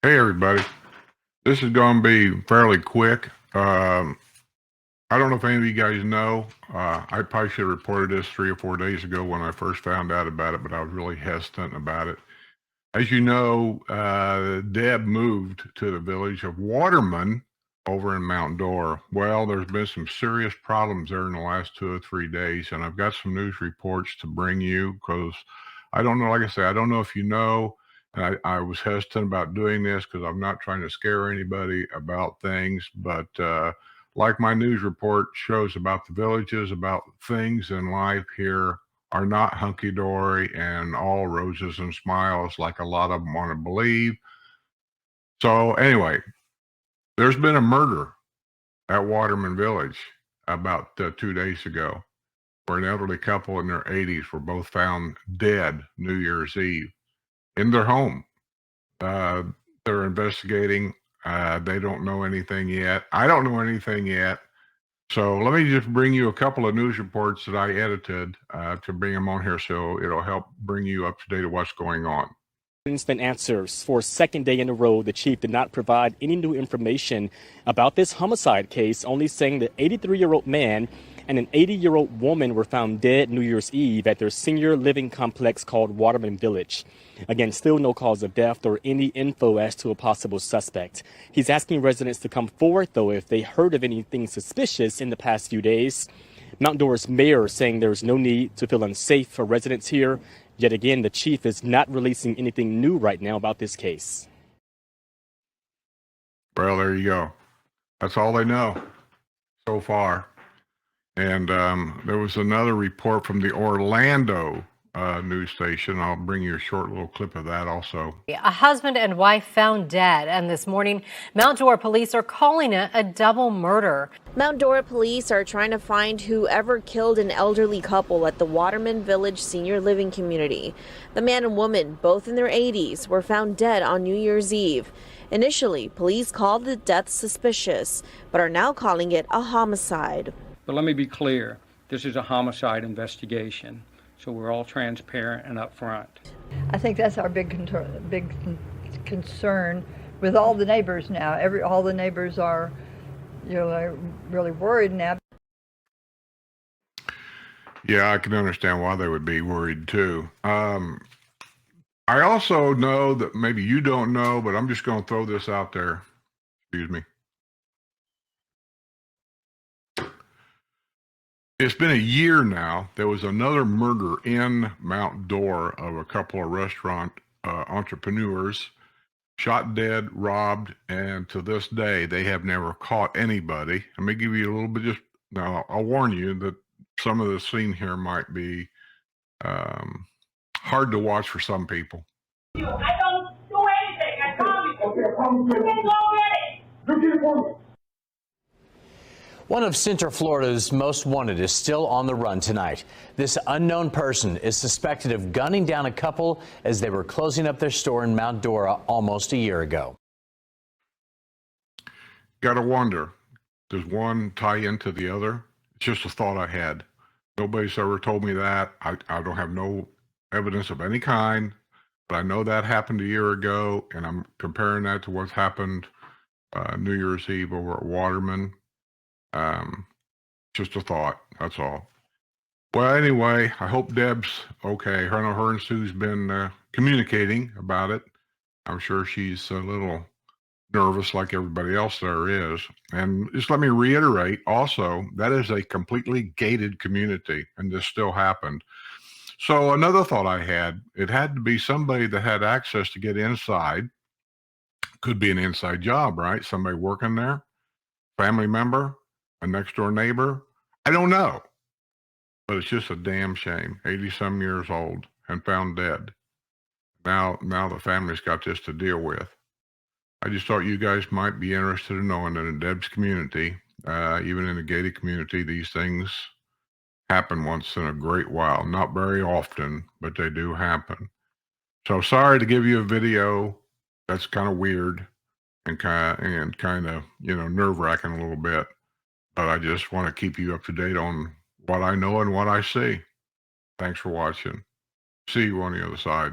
Hey everybody, this is going to be fairly quick. I don't know if any of you guys know, I probably should have reported this 3 or 4 days ago when I first found out about it, but I was really hesitant about it. As you know, Deb moved to the village of Waterman over in Mount Dora. Well, there's been some serious problems there in the last 2 or 3 days, and I've got some news reports to bring you because I don't know, like I say, I don't know if you know, and I was hesitant about doing this because I'm not trying to scare anybody about things, but like my news report shows about the villages, about things in life here are not hunky dory and all roses and smiles like a lot of them want to believe. So, anyway, there's been a murder at Waterman Village about 2 days ago, where an elderly couple in their 80s were both found dead New Year's Eve in their home. They're investigating. They don't know anything yet. I don't know anything yet. So let me just bring you a couple of news reports that I edited to bring them on here so it'll help bring you up to date of what's going on. Instant answers. For a second day in a row, the chief did not provide any new information about this homicide case, only saying the 83-year-old man and an 80-year-old woman were found dead New Year's Eve at their senior living complex called Waterman Village. Again, still no cause of death or any info as to a possible suspect. He's asking residents to come forward, though, if they heard of anything suspicious in the past few days. Mount Dora's mayor saying there's no need to feel unsafe for residents here. Yet again, the chief is not releasing anything new right now about this case. Well, there you go. That's all they know so far. And there was another report from the Orlando news station. I'll bring you a short little clip of that also. A husband and wife found dead, and this morning, Mount Dora police are calling it a double murder. Mount Dora police are trying to find whoever killed an elderly couple at the Waterman Village senior living community. The man and woman, both in their 80s, were found dead on New Year's Eve. Initially, police called the death suspicious, but are now calling it a homicide. But let me be clear, this is a homicide investigation, so we're all transparent and upfront. I think that's our big concern with all the neighbors now. All the neighbors are, really worried now. Yeah, I can understand why they would be worried too. I also know that maybe you don't know, but I'm just going to throw this out there. Excuse me. It's been a year now. There was another murder in Mount Dora of a couple of restaurant entrepreneurs, shot dead, robbed, and to this day, they have never caught anybody. Let me give you a little bit, now I'll warn you that some of the scene here might be hard to watch for some people. I don't do anything, I promise you. Okay, I promise you. You can go get it. One of Central Florida's most wanted is still on the run tonight. This unknown person is suspected of gunning down a couple as they were closing up their store in Mount Dora almost a year ago. Gotta wonder, does one tie into the other? It's just a thought I had. Nobody's ever told me that. I don't have no evidence of any kind, but I know that happened a year ago, and I'm comparing that to what's happened New Year's Eve over at Waterman. Just a thought, that's all. Well, anyway, I hope Deb's okay. Her and Sue's been communicating about it. I'm sure she's a little nervous like everybody else there is. And just let me reiterate also, that is a completely gated community, and this still happened. So another thought I had, it had to be somebody that had access to get inside. Could be an inside job, right? Somebody working there, family member, a next door neighbor. I don't know, but it's just a damn shame. 80-some years old and found dead. Now the family's got this to deal with. I just thought you guys might be interested in knowing that in Deb's community, even in a gated community, these things happen once in a great while. Not very often, but they do happen. So sorry to give you a video that's kind of weird and kind of nerve-wracking a little bit. But I just want to keep you up to date on what I know and what I see. Thanks for watching. See you on the other side.